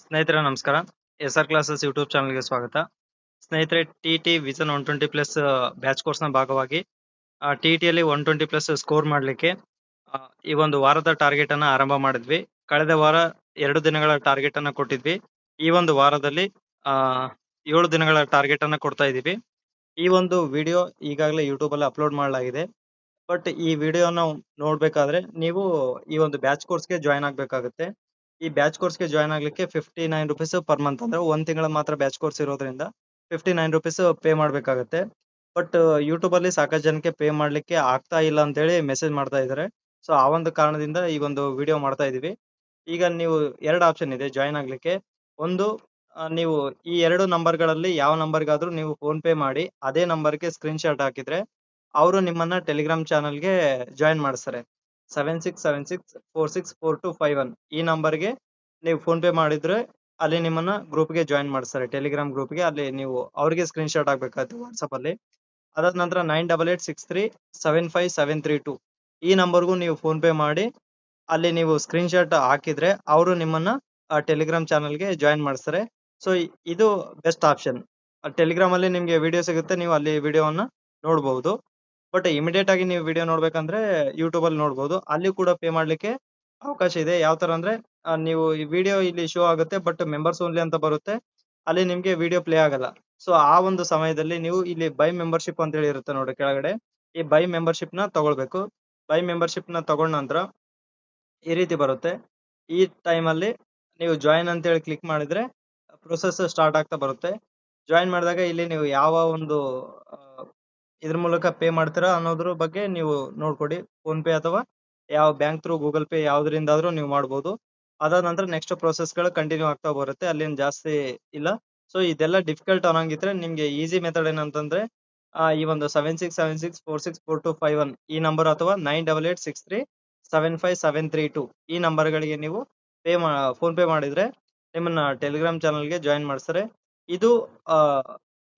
ಸ್ನೇಹಿತರೆ ನಮಸ್ಕಾರ. S R classes YouTube ಚಾನಲ್ಗೆ ಸ್ವಾಗತ. ಸ್ನೇಹಿತರೆ, ಟಿಟಿ ವಿಷನ್ 120 ಪ್ಲಸ್ ಬ್ಯಾಚ್ ಕೋರ್ಸ್ನ ಭಾಗವಾಗಿ ಟಿಟಿಯಲ್ಲಿ 120 ಪ್ಲಸ್ ಸ್ಕೋರ್ ಮಾಡಲಿಕ್ಕೆ ಈ ಒಂದು ವಾರದ ಟಾರ್ಗೆಟ್ ಅನ್ನ ಆರಂಭ ಮಾಡಿದ್ವಿ. ಕಳೆದ ವಾರ 2 ದಿನಗಳ ಟಾರ್ಗೆಟ್ ಅನ್ನ ಕೊಟ್ಟಿದ್ವಿ. ಈ ಒಂದು ವಾರದಲ್ಲಿ 7 ದಿನಗಳ ಟಾರ್ಗೆಟ್ ಅನ್ನ ಕೊಡ್ತಾ ಇದೀವಿ. ಈ ಒಂದು ವಿಡಿಯೋ ಈಗಾಗಲೇ ಯೂಟ್ಯೂಬ್ ಅಲ್ಲಿ ಅಪ್ಲೋಡ್ ಮಾಡಲಾಗಿದೆ. ಬಟ್ ಈ ವಿಡಿಯೋನ ನೋಡ್ಬೇಕಾದ್ರೆ ನೀವು ಈ ಒಂದು ಬ್ಯಾಚ್ ಕೋರ್ಸ್ಗೆ ಜಾಯ್ನ್ ಆಗ್ಬೇಕಾಗುತ್ತೆ. ಈ ಬ್ಯಾಚ್ ಕೋರ್ಸ್ಗೆ ಜಾಯ್ನ್ ಆಗ್ಲಿಕ್ಕೆ 59 ರುಪೀಸ್ ಪರ್ ಮಂತ್, ಅಂದ್ರೆ 1 ತಿಂಗಳ ಮಾತ್ರ ಬ್ಯಾಚ್ ಕೋರ್ಸ್ ಇರೋದ್ರಿಂದ 59 ರುಪೀಸ್ ಪೇ ಮಾಡ್ಬೇಕಾಗತ್ತೆ. ಬಟ್ ಯೂಟ್ಯೂಬ್ ಅಲ್ಲಿ ಸಾಕಷ್ಟು ಜನಕ್ಕೆ ಪೇ ಮಾಡ್ಲಿಕ್ಕೆ ಆಗ್ತಾ ಇಲ್ಲ ಅಂತ ಹೇಳಿ ಮೆಸೇಜ್ ಮಾಡ್ತಾ ಇದ್ದಾರೆ. ಸೊ ಆ ಒಂದು ಕಾರಣದಿಂದ ಈ ಒಂದು ವಿಡಿಯೋ ಮಾಡ್ತಾ ಇದೀವಿ. ಈಗ ನೀವು 2 ಆಪ್ಷನ್ ಇದೆ ಜಾಯ್ನ್ ಆಗ್ಲಿಕ್ಕೆ. ಒಂದು, ನೀವು ಈ 2 ನಂಬರ್ಗಳಲ್ಲಿ ಯಾವ ನಂಬರ್ಗಾದ್ರೂ ನೀವು ಫೋನ್ ಪೇ ಮಾಡಿ ಅದೇ ನಂಬರ್ಗೆ ಸ್ಕ್ರೀನ್ ಶಾಟ್ ಹಾಕಿದ್ರೆ ಅವರು ನಿಮ್ಮನ್ನ ಟೆಲಿಗ್ರಾಮ್ ಚಾನಲ್ಗೆ ಜಾಯಿನ್ ಮಾಡಿಸ್ತಾರೆ. 7676464251 ಈ ನಂಬರ್ಗೆ ನೀವು ಫೋನ್ ಪೇ ಮಾಡಿದ್ರೆ ಅಲ್ಲಿ ನಿಮ್ಮನ್ನ ಗ್ರೂಪ್ಗೆ ಜಾಯಿನ್ ಮಾಡಿಸ್ತಾರೆ, ಟೆಲಿಗ್ರಾಮ್ ಗ್ರೂಪ್ಗೆ. ಅಲ್ಲಿ ನೀವು ಅವ್ರಿಗೆ ಸ್ಕ್ರೀನ್ ಶಾಟ್ ಹಾಕ್ಬೇಕಾಗುತ್ತೆ ವಾಟ್ಸಪ್ ಅಲ್ಲಿ. ಅದಾದ ನಂತರ 9886375732 ಈ ನಂಬರ್ಗೂ ನೀವು ಫೋನ್ ಪೇ ಮಾಡಿ ಅಲ್ಲಿ ನೀವು ಸ್ಕ್ರೀನ್ ಶಾಟ್ ಹಾಕಿದ್ರೆ ಅವರು ನಿಮ್ಮನ್ನ ಟೆಲಿಗ್ರಾಮ್ ಚಾನಲ್ಗೆ ಜಾಯಿನ್ ಮಾಡಿಸ್ತಾರೆ. ಸೊ ಇದು ಬೆಸ್ಟ್ ಆಪ್ಷನ್. ಟೆಲಿಗ್ರಾಮ್ ಅಲ್ಲಿ ನಿಮ್ಗೆ ವಿಡಿಯೋ ಸಿಗುತ್ತೆ, ನೀವು ಅಲ್ಲಿ ವಿಡಿಯೋವನ್ನ ನೋಡಬಹುದು. ಬಟ್ ಇಮಿಡಿಯೇಟ್ ಆಗಿ ನೀವು ವಿಡಿಯೋ ನೋಡ್ಬೇಕಂದ್ರೆ ಯೂಟ್ಯೂಬ್ ಅಲ್ಲಿ ನೋಡಬಹುದು. ಅಲ್ಲಿ ಕೂಡ ಪೇ ಮಾಡ್ಲಿಕ್ಕೆ ಅವಕಾಶ ಇದೆ. ಯಾವ ತರ ಅಂದ್ರೆ ನೀವು ಈ ವಿಡಿಯೋ ಇಲ್ಲಿ ಶೋ ಆಗುತ್ತೆ, ಬಟ್ ಮೆಂಬರ್ಸ್ ಓನ್ಲಿ ಅಂತ ಬರುತ್ತೆ. ಅಲ್ಲಿ ನಿಮ್ಗೆ ವಿಡಿಯೋ ಪ್ಲೇ ಆಗಲ್ಲ. ಸೊ ಆ ಒಂದು ಸಮಯದಲ್ಲಿ ನೀವು ಇಲ್ಲಿ ಬೈ ಮೆಂಬರ್ಶಿಪ್ ಅಂತ ಹೇಳಿ ಇರುತ್ತೆ ನೋಡಿ ಕೆಳಗಡೆ, ಈ ಬೈ ಮೆಂಬರ್ಶಿಪ್ ನ ತಗೊಳ್ಬೇಕು. ಬೈ ಮೆಂಬರ್ಶಿಪ್ ನ ತಗೊಂಡ ನಂತರ ಈ ರೀತಿ ಬರುತ್ತೆ. ಈ ಟೈಮ್ ಅಲ್ಲಿ ನೀವು ಜಾಯಿನ್ ಅಂತ ಹೇಳಿ ಕ್ಲಿಕ್ ಮಾಡಿದ್ರೆ ಪ್ರೊಸೆಸ್ ಸ್ಟಾರ್ಟ್ ಆಗ್ತಾ ಬರುತ್ತೆ. ಜಾಯಿನ್ ಮಾಡಿದಾಗ ಇಲ್ಲಿ ನೀವು ಯಾವ ಒಂದು ಇದ್ರ ಮೂಲಕ ಪೇ ಮಾಡ್ತೀರಾ ಅನ್ನೋದ್ರ ಬಗ್ಗೆ ನೀವು ನೋಡ್ಕೊಡಿ. ಫೋನ್ ಪೇ ಅಥವಾ ಯಾವ ಬ್ಯಾಂಕ್ ಥ್ರೂ, ಗೂಗಲ್ ಪೇ ಯಾವ್ದ್ರಿಂದಾದ್ರೂ ನೀವು ಮಾಡ್ಬೋದು. ಅದಾದ ನಂತರ ನೆಕ್ಸ್ಟ್ ಪ್ರೊಸೆಸ್ ಗಳು ಕಂಟಿನ್ಯೂ ಆಗ್ತಾ ಬರುತ್ತೆ. ಅಲ್ಲೇನ್ ಜಾಸ್ತಿ ಇಲ್ಲ. ಸೊ ಇದೆಲ್ಲ ಡಿಫಿಕಲ್ಟ್ ಅನ್ನಂಗಿದ್ರೆ ನಿಮ್ಗೆ ಈಸಿ ಮೆಥಡ್ ಏನಂತಂದ್ರೆ ಈ ಒಂದು 7676464251 ಈ ನಂಬರ್ ಅಥವಾ 9886375732 ಈ ನಂಬರ್ಗಳಿಗೆ ನೀವು ಫೋನ್ ಪೇ ಮಾಡಿದ್ರೆ ನಿಮ್ಮನ್ನ ಟೆಲಿಗ್ರಾಮ್ ಚಾನಲ್ಗೆ ಜಾಯಿನ್ ಮಾಡ್ತಾರೆ. ಇದು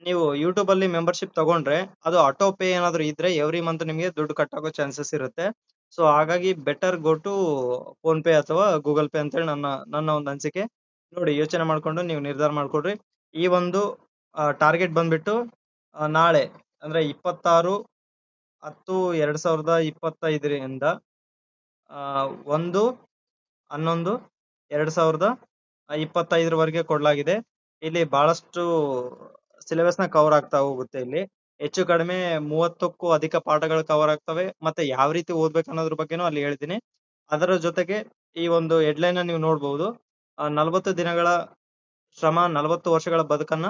ನೀವು ಯೂಟ್ಯೂಬ್ ಅಲ್ಲಿ ಮೆಂಬರ್ಶಿಪ್ ತಗೊಂಡ್ರೆ ಅದು ಆಟೋ ಪೇ ಏನಾದ್ರು ಇದ್ರೆ ಎವ್ರಿ ಮಂತ್ ನಿಮಗೆ ದುಡ್ಡು ಕಟ್ ಆಗೋ ಚಾನ್ಸಸ್ ಇರುತ್ತೆ. ಸೊ ಹಾಗಾಗಿ better go to PhonePe ಅಥವಾ ಗೂಗಲ್ ಪೇ ಅಂತ ಹೇಳಿ ನನ್ನ ಒಂದು ಅನಿಸಿಕೆ. ನೋಡಿ, ಯೋಚನೆ ಮಾಡ್ಕೊಂಡು ನೀವು ನಿರ್ಧಾರ ಮಾಡ್ಕೊಡ್ರಿ. ಈ ಒಂದು ಟಾರ್ಗೆಟ್ ಬಂದ್ಬಿಟ್ಟು ನಾಳೆ ಅಂದ್ರೆ 26/10/2025 1/11/2025 ಕೊಡಲಾಗಿದೆ. ಇಲ್ಲಿ ಬಹಳಷ್ಟು ಸಿಲೆಬಸ್ ನ ಕವರ್ ಆಗ್ತಾ ಹೋಗುತ್ತೆ. ಇಲ್ಲಿ ಹೆಚ್ಚು ಕಡಿಮೆ 30ಕ್ಕೂ ಅಧಿಕ ಪಾಠಗಳು ಕವರ್ ಆಗ್ತವೆ. ಮತ್ತೆ ಯಾವ ರೀತಿ ಓದ್ಬೇಕು ಅನ್ನೋದ್ರ ಬಗ್ಗೆನೂ ಅಲ್ಲಿ ಹೇಳ್ತೀನಿ. ಅದರ ಜೊತೆಗೆ ಈ ಒಂದು ಹೆಡ್ಲೈನ್ ನೀವು ನೋಡಬಹುದು. 40 ದಿನಗಳ ಶ್ರಮ 40 ವರ್ಷಗಳ ಬದುಕನ್ನ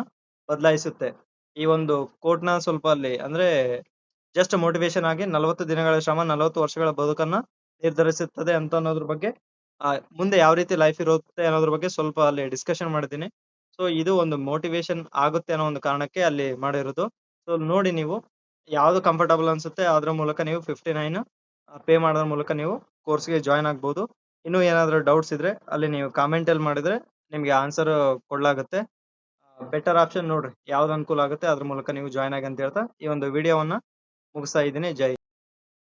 ಬದಲಾಯಿಸುತ್ತೆ. ಈ ಒಂದು ಕೋಟ್ ನ ಸ್ವಲ್ಪ ಅಲ್ಲಿ ಅಂದ್ರೆ ಜಸ್ಟ್ ಮೋಟಿವೇಶನ್ ಆಗಿ 40 ದಿನಗಳ ಶ್ರಮ 40 ವರ್ಷಗಳ ಬದುಕನ್ನ ನಿರ್ಧರಿಸುತ್ತದೆ ಅಂತ ಅನ್ನೋದ್ರ ಬಗ್ಗೆ, ಮುಂದೆ ಯಾವ ರೀತಿ ಲೈಫ್ ಇರುತ್ತೆ ಅನ್ನೋದ್ರ ಬಗ್ಗೆ ಸ್ವಲ್ಪ ಅಲ್ಲಿ ಡಿಸ್ಕಷನ್ ಮಾಡಿದ್ದೀನಿ. ಸೊ ಇದು ಒಂದು ಮೋಟಿವೇಶನ್ ಆಗುತ್ತೆ ಅನ್ನೋ ಒಂದು ಕಾರಣಕ್ಕೆ ಅಲ್ಲಿ ಮಾಡಿರೋದು. ಸೊ ನೋಡಿ, ನೀವು ಯಾವ್ದು ಕಂಫರ್ಟಬಲ್ ಅನ್ಸುತ್ತೆ ಅದ್ರ ಮೂಲಕ ನೀವು 59 ಪೇ ಮಾಡೋದ್ರ ಮೂಲಕ ನೀವು ಕೋರ್ಸ್ಗೆ ಜಾಯ್ನ್ ಆಗ್ಬಹುದು. ಇನ್ನೂ ಏನಾದ್ರು ಡೌಟ್ಸ್ ಇದ್ರೆ ಅಲ್ಲಿ ನೀವು ಕಾಮೆಂಟ್ ಅಲ್ಲಿ ಮಾಡಿದ್ರೆ ನಿಮ್ಗೆ ಆನ್ಸರ್ ಕೊಡ್ಲಾಗುತ್ತೆ. ಬೆಟರ್ ಆಪ್ಷನ್ ನೋಡ್ರಿ, ಯಾವ್ದು ಅನುಕೂಲ ಆಗುತ್ತೆ ಅದ್ರ ಮೂಲಕ ನೀವು ಜಾಯ್ನ್ ಆಗಿ ಅಂತ ಹೇಳ್ತಾ ಈ ಒಂದು ವಿಡಿಯೋವನ್ನ ಮುಗಿಸ್ತಾ ಇದ್ದೀನಿ. ಜೈ